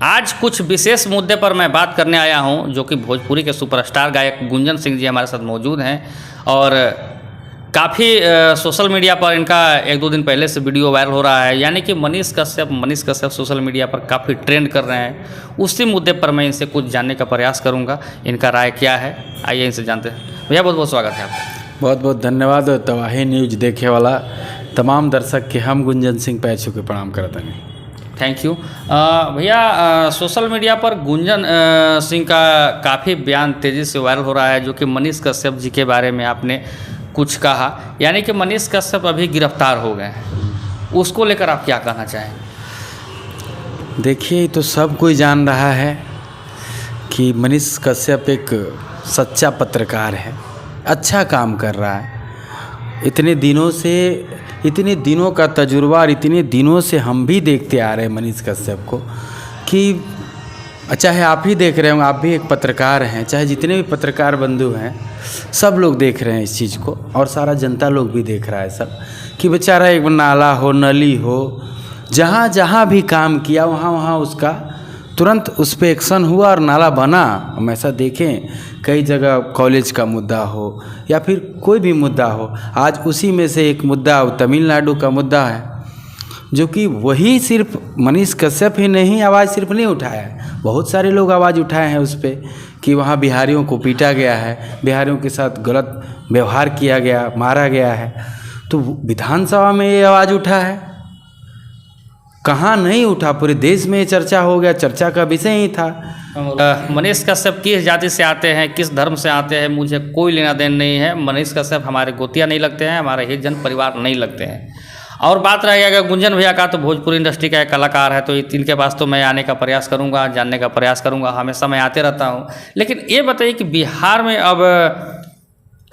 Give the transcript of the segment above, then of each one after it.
आज कुछ विशेष मुद्दे पर मैं बात करने आया हूं, जो कि भोजपुरी के सुपरस्टार गायक गुंजन सिंह जी हमारे साथ मौजूद हैं और काफ़ी सोशल मीडिया पर इनका एक दो दिन पहले से वीडियो वायरल हो रहा है। यानी कि मनीष कश्यप सोशल मीडिया पर काफ़ी ट्रेंड कर रहे हैं। उसी मुद्दे पर मैं इनसे कुछ जानने का प्रयास करूँगा, इनका राय क्या है, आइए इनसे जानते हैं। भैया बहुत बहुत स्वागत है आपका। बहुत बहुत धन्यवाद। तवाही न्यूज देखे वाला तमाम दर्शक के हम गुंजन सिंह पैर छू के प्रणाम करते हैं। थैंक यू भैया। सोशल मीडिया पर गुंजन सिंह का काफ़ी बयान तेज़ी से वायरल हो रहा है, जो कि मनीष कश्यप जी के बारे में आपने कुछ कहा। यानी कि मनीष कश्यप अभी गिरफ्तार हो गए हैं, उसको लेकर आप क्या कहना चाहेंगे? देखिए, तो सब कोई जान रहा है कि मनीष कश्यप एक सच्चा पत्रकार है, अच्छा काम कर रहा है। इतने दिनों का तजुर्बा और इतने दिनों से हम भी देखते आ रहे हैं मनीष कश्यप को कि चाहे आप ही देख रहे होंगे, आप भी एक पत्रकार हैं, चाहे जितने भी पत्रकार बंधु हैं सब लोग देख रहे हैं इस चीज़ को, और सारा जनता लोग भी देख रहा है सब कि बेचारा एक नाला हो, नली हो, जहाँ जहाँ भी काम किया वहाँ उसका तुरंत उस पर एक्शन हुआ और नाला बना। हम ऐसा देखें कई जगह कॉलेज का मुद्दा हो या फिर कोई भी मुद्दा हो, आज उसी में से एक मुद्दा तमिलनाडु का मुद्दा है, जो कि वही सिर्फ मनीष कश्यप ही नहीं आवाज़ सिर्फ नहीं उठाया है, बहुत सारे लोग आवाज़ उठाए हैं उस पर कि वहाँ बिहारियों को पीटा गया है, बिहारियों के साथ गलत व्यवहार किया गया, मारा गया है। तो विधानसभा में ये आवाज़ उठा है, कहाँ नहीं उठा, पूरे देश में ये चर्चा हो गया, चर्चा का विषय ही था। मनीष कश्यप किस जाति से आते हैं, किस धर्म से आते हैं, मुझे कोई लेना देना नहीं है। मनीष कश्यप हमारे गोतिया नहीं लगते हैं, हमारे हित जन परिवार नहीं लगते हैं। और बात रह गया गुंजन भैया का, तो भोजपुरी इंडस्ट्री का एक कलाकार है, तो इनके पास तो मैं आने का प्रयास करूंगा, जानने का प्रयास करूंगा, हमेशा मैं आते रहता हूं। लेकिन ये बताइए कि बिहार में अब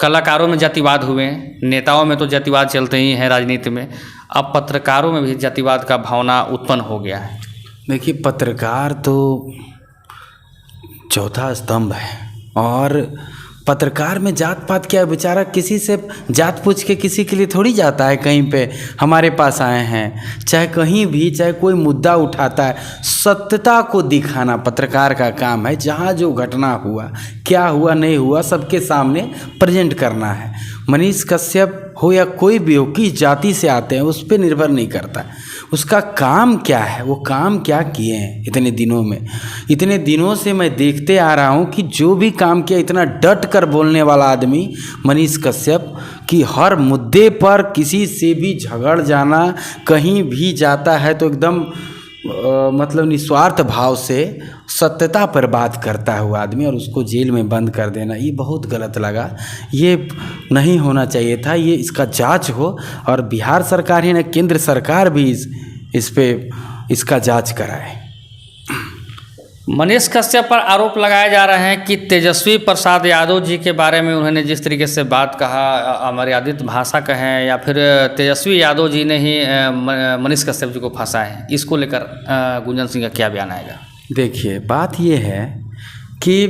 कलाकारों में जातिवाद हुए हैं, नेताओं में तो जातिवाद चलते ही हैं राजनीति में, अब पत्रकारों में भी जातिवाद का भावना उत्पन्न हो गया है। देखिए, पत्रकार तो चौथा स्तंभ है, और पत्रकार में जात पात क्या है, बेचारा किसी से जात पूछ के किसी के लिए थोड़ी जाता है। कहीं पे हमारे पास आए हैं, चाहे कहीं भी, चाहे कोई मुद्दा उठाता है, सत्यता को दिखाना पत्रकार का काम है। जहाँ जो घटना हुआ, क्या हुआ नहीं हुआ, सबके सामने प्रेजेंट करना है। मनीष कश्यप हो या कोई भी हो, किस जाति से आते हैं उस पर निर्भर नहीं करता, उसका काम क्या है, वो काम क्या किए हैं इतने दिनों में। इतने दिनों से मैं देखते आ रहा हूँ कि जो भी काम किया, इतना डट कर बोलने वाला आदमी मनीष कश्यप कि हर मुद्दे पर किसी से भी झगड़ जाना, कहीं भी जाता है तो एकदम मतलब निस्वार्थ भाव से सत्यता पर बात करता हुआ आदमी, और उसको जेल में बंद कर देना, ये बहुत गलत लगा। ये नहीं होना चाहिए था। ये इसका जांच हो, और बिहार सरकार ही न, केंद्र सरकार भी इस पे इसका जांच कराए। मनीष कश्यप पर आरोप लगाए जा रहे हैं कि तेजस्वी प्रसाद यादव जी के बारे में उन्होंने जिस तरीके से बात कहा, अमर्यादित भाषा कहें या फिर तेजस्वी यादव जी ने ही मनीष कश्यप जी को फंसाए हैं, इसको लेकर गुंजन सिंह का क्या बयान आएगा? देखिए, बात ये है कि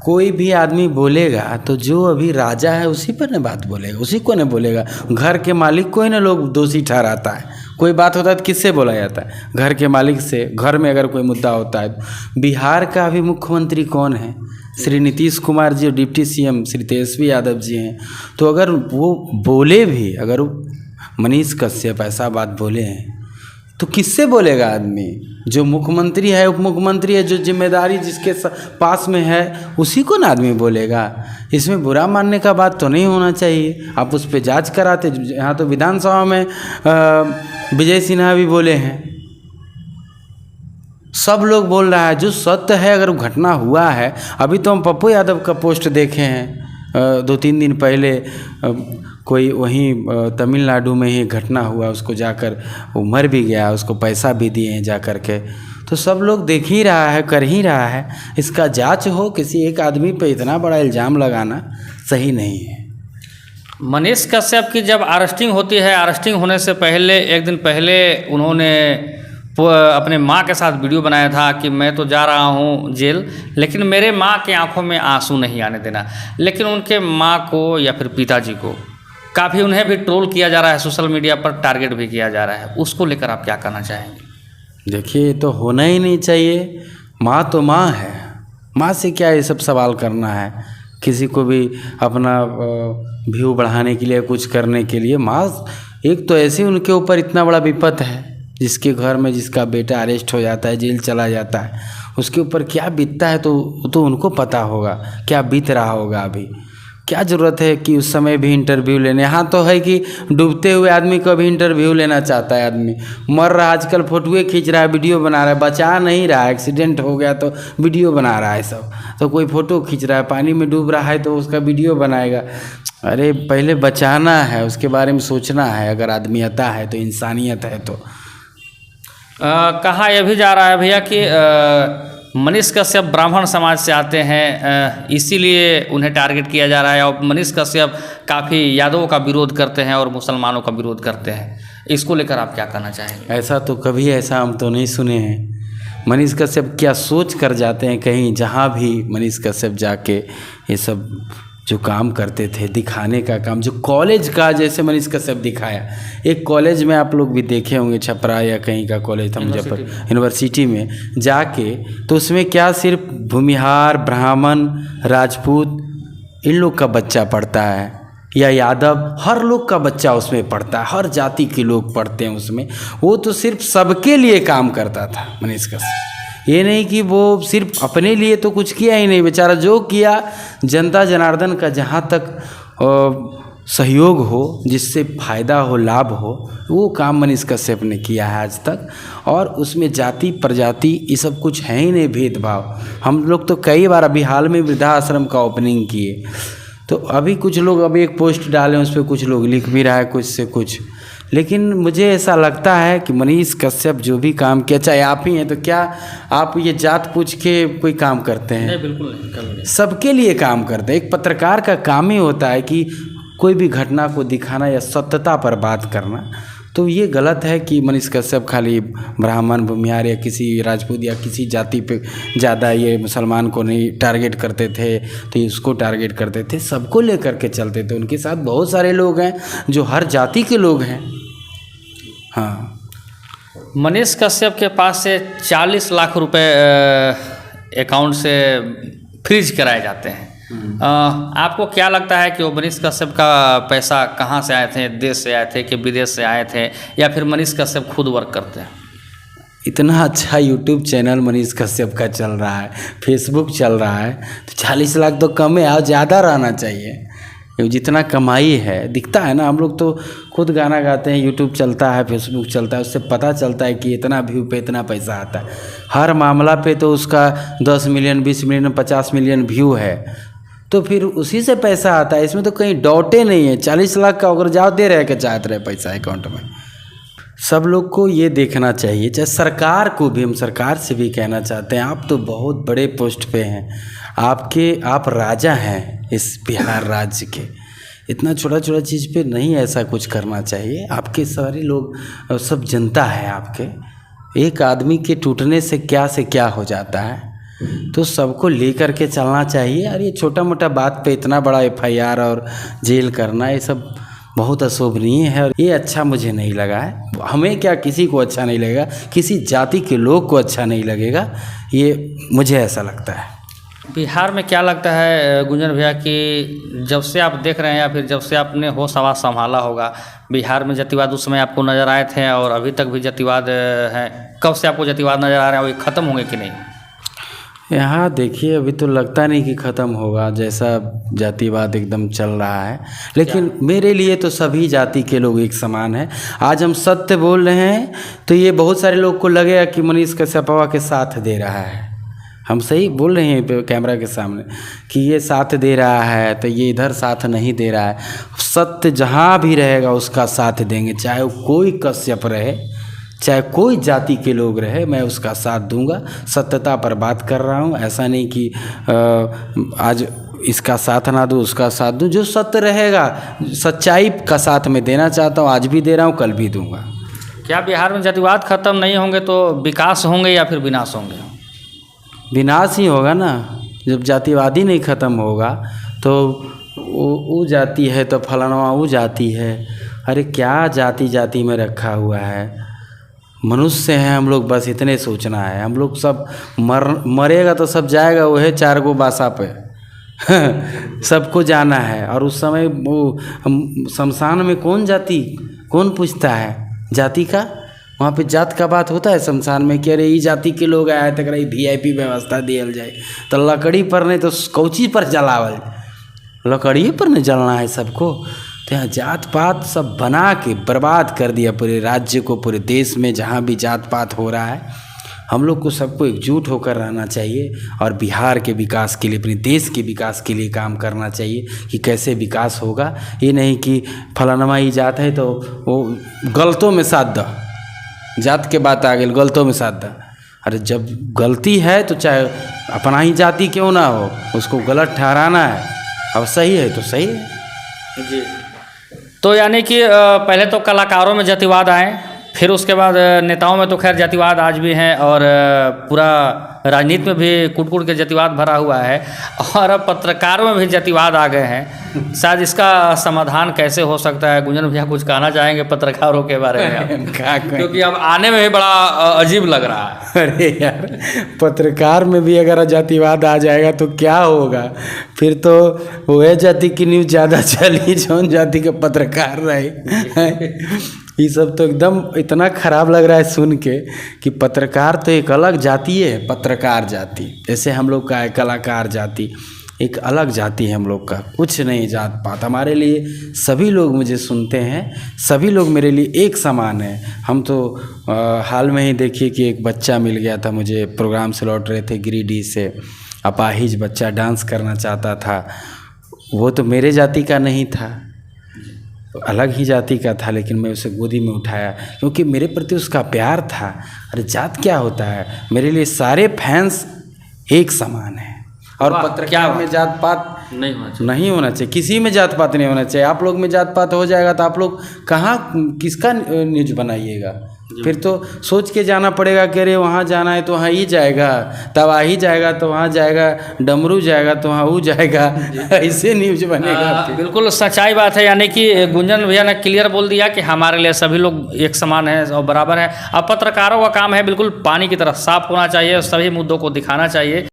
कोई भी आदमी बोलेगा तो जो अभी राजा है उसी पर न बात बोलेगा, उसी को न बोलेगा। घर के मालिक को ही न लोग दोषी ठहराता है। कोई बात होता है तो किससे बोला जाता है? घर के मालिक से। घर में अगर कोई मुद्दा होता है, बिहार का अभी मुख्यमंत्री कौन है? श्री नीतीश कुमार जी, और डिप्टी सीएम श्री तेजस्वी यादव जी हैं। तो अगर वो बोले भी, अगर मनीष कश्यप ऐसा बात बोले हैं तो किससे बोलेगा आदमी? जो मुख्यमंत्री है, उप मुख्यमंत्री है, जो जिम्मेदारी जिसके पास में है, उसी को ना आदमी बोलेगा। इसमें बुरा मानने का बात तो नहीं होना चाहिए। आप उस पर जांच कराते। यहाँ तो विधानसभा में विजय सिन्हा भी बोले हैं, सब लोग बोल रहा है जो सत्य है। अगर घटना हुआ है, अभी तो हम पप्पू यादव का पोस्ट देखे हैं 2-3 दिन पहले, कोई वहीं तमिलनाडु में ही घटना हुआ, उसको जाकर वो मर भी गया, उसको पैसा भी दिए हैं जा कर के। तो सब लोग देख ही रहा है, कर ही रहा है। इसका जांच हो। किसी एक आदमी पे इतना बड़ा इल्ज़ाम लगाना सही नहीं है। मनीष कश्यप की जब अरेस्टिंग होती है, अरेस्टिंग होने से पहले एक दिन पहले उन्होंने अपने माँ के साथ वीडियो बनाया था कि मैं तो जा रहा हूँ जेल, लेकिन मेरे माँ के आंखों में आंसू नहीं आने देना। लेकिन उनके माँ को या फिर पिताजी को काफ़ी, उन्हें भी ट्रोल किया जा रहा है, सोशल मीडिया पर टारगेट भी किया जा रहा है। उसको लेकर आप क्या कहना चाहेंगे? देखिए ये तो होना ही नहीं चाहिए। माँ तो माँ है, माँ से क्या ये सब सवाल करना है किसी को भी अपना व्यू बढ़ाने के लिए, कुछ करने के लिए। माँ एक तो ऐसे उनके ऊपर इतना बड़ा विपत है, जिसके घर में जिसका बेटा अरेस्ट हो जाता है, जेल चला जाता है, उसके ऊपर क्या बीतता है तो उनको पता होगा क्या बीत रहा होगा। अभी क्या ज़रूरत है कि उस समय भी इंटरव्यू लेने। यहाँ तो है कि डूबते हुए आदमी को भी इंटरव्यू लेना चाहता है आदमी, मर रहा आजकल फोटोए खींच रहा है, वीडियो बना रहा है, बचा नहीं रहा है, एक्सीडेंट हो गया तो वीडियो बना रहा है सब। तो कोई फ़ोटो खींच रहा है, पानी में डूब रहा है तो उसका वीडियो बनाएगा। अरे पहले बचाना है, उसके बारे में सोचना है। अगर आदमीयता है तो, इंसानियत है तो। कहा यह भी जा रहा है भैया कि मनीष कश्यप ब्राह्मण समाज से आते हैं, इसीलिए उन्हें टारगेट किया जा रहा है, और मनीष कश्यप काफ़ी यादवों का विरोध करते हैं और मुसलमानों का विरोध करते हैं। इसको लेकर आप क्या कहना चाहेंगे? ऐसा तो कभी ऐसा हम तो नहीं सुने हैं। मनीष कश्यप क्या सोच कर जाते हैं कहीं, जहाँ भी मनीष कश्यप जाके ये सब जो काम करते थे, दिखाने का काम, जो कॉलेज का जैसे मनीष कश्यप दिखाया। एक कॉलेज में आप लोग भी देखे होंगे, छपरा या कहीं का कॉलेज था, मुजफ्फर यूनिवर्सिटी में जाके, तो उसमें क्या सिर्फ भूमिहार, ब्राह्मण, राजपूत इन लोग का बच्चा पढ़ता है या यादव, हर लोग का बच्चा उसमें पढ़ता है, हर जाति के लोग पढ़ते हैं उसमें। वो तो सिर्फ सबके लिए काम करता था मनीष कश्यप। ये नहीं कि वो सिर्फ अपने लिए तो कुछ किया ही नहीं, बेचारा जो किया जनता जनार्दन का जहाँ तक सहयोग हो, जिससे फ़ायदा हो, लाभ हो, वो काम मनीष कश्यप ने किया है आज तक। और उसमें जाति प्रजाति ये सब कुछ है ही नहीं, भेदभाव। हम लोग तो कई बार अभी हाल में वृद्धा आश्रम का ओपनिंग किए, तो अभी कुछ लोग अभी एक पोस्ट डाले, उस पर कुछ लोग लिख भी रहा है कुछ से कुछ। लेकिन मुझे ऐसा लगता है कि मनीष कश्यप जो भी काम किया, चाहे आप ही हैं, तो क्या आप ये जात पूछ के कोई काम करते हैं? नहीं, बिल्कुल नहीं, कभी नहीं। सबके लिए काम करते हैं। एक पत्रकार का काम ही होता है कि कोई भी घटना को दिखाना या सत्यता पर बात करना। तो ये गलत है कि मनीष कश्यप खाली ब्राह्मण, भूमिहार या किसी राजपूत या किसी जाति पे ज़्यादा, ये मुसलमान को नहीं टारगेट करते थे तो उसको टारगेट करते थे। सबको लेकर के चलते थे। उनके साथ बहुत सारे लोग हैं जो हर जाति के लोग हैं। हाँ, मनीष कश्यप के पास से 40 लाख रुपए अकाउंट से फ्रीज कराए जाते हैं। आपको क्या लगता है कि वो मनीष कश्यप का पैसा कहाँ से आए थे? देश से आए थे कि विदेश से आए थे, या फिर मनीष कश्यप खुद वर्क करते हैं? इतना अच्छा यूट्यूब चैनल मनीष कश्यप का चल रहा है, फेसबुक चल रहा है, तो 40 लाख तो कम है और ज़्यादा रहना चाहिए। जितना कमाई है दिखता है ना। हम लोग तो खुद गाना गाते हैं, यूट्यूब चलता है, फेसबुक चलता है, उससे पता चलता है कि इतना व्यू पे इतना पैसा आता है। हर मामला पे तो उसका 10 मिलियन, 20 मिलियन, 50 मिलियन व्यू है, तो फिर उसी से पैसा आता है। इसमें तो कहीं डॉटे नहीं है। 40 लाख का अगर जाओ दे रहे के चाहते रहे पैसा अकाउंट में। सब लोग को ये देखना चाहिए, चाहे सरकार को भी, हम सरकार से भी कहना चाहते हैं, आप तो बहुत बड़े पोस्ट पे हैं, आप राजा हैं इस बिहार राज्य के। इतना छोटा छोटा चीज़ पे नहीं ऐसा कुछ करना चाहिए। आपके सारे लोग, सब जनता है आपके। एक आदमी के टूटने से क्या हो जाता है, तो सबको लेकर के चलना चाहिए। और ये छोटा मोटा बात पे इतना बड़ा FIR और जेल करना, ये सब बहुत अशोभनीय है और ये अच्छा मुझे नहीं लगा है। हमें क्या, किसी को अच्छा नहीं लगेगा, किसी जाति के लोग को अच्छा नहीं लगेगा, ये मुझे ऐसा लगता है। बिहार में क्या लगता है गुंजन भैया कि जब से आप देख रहे हैं या फिर जब से आपने होश हवास संभाला होगा, बिहार में जातिवाद उस समय आपको नज़र आए थे और अभी तक भी जातिवाद है, कब से आपको जातिवाद नज़र आ रहे हैं, वो ख़त्म होंगे कि नहीं? यहाँ देखिए, अभी तो लगता नहीं कि ख़त्म होगा, जैसा जातिवाद एकदम चल रहा है। लेकिन मेरे लिए तो सभी जाति के लोग एक समान हैं। आज हम सत्य बोल रहे हैं तो ये बहुत सारे लोग को लगेगा कि मनीष कश्यपवा के साथ दे रहा है। हम सही बोल रहे हैं कैमरा के सामने कि ये साथ दे रहा है, तो ये इधर साथ नहीं दे रहा है। सत्य जहाँ भी रहेगा उसका साथ देंगे, चाहे वो कोई कश्यप रहे, चाहे कोई जाति के लोग रहे, मैं उसका साथ दूंगा। सत्यता पर बात कर रहा हूँ, ऐसा नहीं कि आज इसका साथ ना दूँ, उसका साथ दूँ। जो सत्य रहेगा, सच्चाई का साथ में देना चाहता हूँ, आज भी दे रहा हूँ, कल भी दूंगा। क्या बिहार में जातिवाद खत्म नहीं होंगे तो विकास होंगे या फिर विनाश होंगे? विनाश ही होगा ना। जब जातिवाद ही नहीं ख़त्म होगा तो वो जाति है तो फलाना वो जाति है। अरे क्या जाति जाति में रखा हुआ है। मनुष्य हैं हम लोग, बस इतने सोचना है। हम लोग सब मरेगा तो सब जाएगा वह 4 गो बासा पे सबको जाना है। और उस समय वो शमशान में कौन जाति, कौन पूछता है जाति का? वहाँ पे जात का बात होता है शमशान में कि अरे ये जाति के लोग आए तक VIP व्यवस्था दियल जाए। तो लकड़ी पर नहीं तो कौची पर जलावल, लकड़ी पर नहीं जलना है सबको। तो यहाँ जात पात सब बना के बर्बाद कर दिया पूरे राज्य को, पूरे देश में जहाँ भी जात पात हो रहा है। हम लोग को सबको एकजुट होकर रहना चाहिए और बिहार के विकास के लिए, अपने देश के विकास के लिए काम करना चाहिए कि कैसे विकास होगा। ये नहीं कि फलानमा ही जात है तो वो गलतों में साथ दो, जात के बात आ गई गलतों में साथ दो। अरे जब गलती है तो चाहे अपना ही जाति क्यों ना हो, उसको गलत ठहराना है। अब सही है तो सही है जी। तो यानी कि पहले तो कलाकारों में जातिवाद आए, फिर उसके बाद नेताओं में तो खैर जातिवाद आज भी हैं, और पूरा राजनीति में भी कुट के जातिवाद भरा हुआ है, और अब पत्रकारों में भी जातिवाद आ गए हैं। शायद इसका समाधान कैसे हो सकता है? गुंजन भैया कुछ कहना चाहेंगे पत्रकारों के बारे में? क्योंकि अब आने में भी बड़ा अजीब लग रहा है। अरे यार, पत्रकार में भी अगर जातिवाद आ जाएगा तो क्या होगा? फिर तो वह जाति की न्यूज़ ज़्यादा चली जौन जाति के पत्रकार रहे। ये सब तो एकदम इतना खराब लग रहा है सुन के कि पत्रकार तो एक अलग जाति है, पत्रकार जाति। जैसे हम लोग का है कलाकार जाति, एक अलग जाति है हम लोग का, कुछ नहीं जात पात। हमारे लिए सभी लोग मुझे सुनते हैं, सभी लोग मेरे लिए एक समान है। हम तो हाल में ही देखिए कि एक बच्चा मिल गया था मुझे, प्रोग्राम से लौट रहे थे गिरिडीह से, अपाहिज बच्चा डांस करना चाहता था। वो तो मेरे जाति का नहीं था, अलग ही जाति का था, लेकिन मैं उसे गोदी में उठाया क्योंकि मेरे प्रति उसका प्यार था। अरे जात क्या होता है? मेरे लिए सारे फैंस एक समान हैं। और पत्रकार में जात पात नहीं होना चाहिए, किसी में जात पात नहीं होना चाहिए। आप लोग में जात पात हो जाएगा तो आप लोग कहाँ किसका न्यूज बनाइएगा? फिर तो सोच के जाना पड़ेगा कि अरे वहाँ जाना है तो वहाँ ही जाएगा, तबाही जाएगा तो वहाँ जाएगा, डमरू जाएगा तो वहाँ वो जाएगा, ऐसे न्यूज बनेगा। बिल्कुल सच्चाई बात है। यानी कि गुंजन भैया ने क्लियर बोल दिया कि हमारे लिए सभी लोग एक समान हैं और बराबर हैं। अब पत्रकारों का काम है बिल्कुल पानी की तरह साफ होना चाहिए, सभी मुद्दों को दिखाना चाहिए।